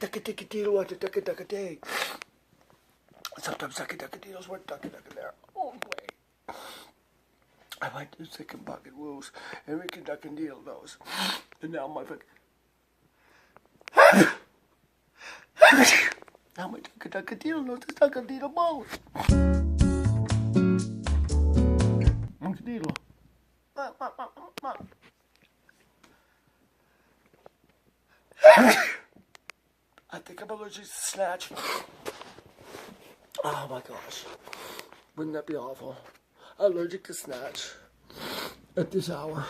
duck-a-dick-a-deedle, what a duck-a-duck-a-day. Sometimes duck-a-duck-a-deedles work duck-a-duck their own way. I like to sick and bucket woos, and we can duck and deal those. And now my now my duck-a-duck-a-deedle knows the duck-a-deedle both. Deedle. I think I'm allergic to snatch. Oh my gosh. Wouldn't that be awful? Allergic to snatch at this hour.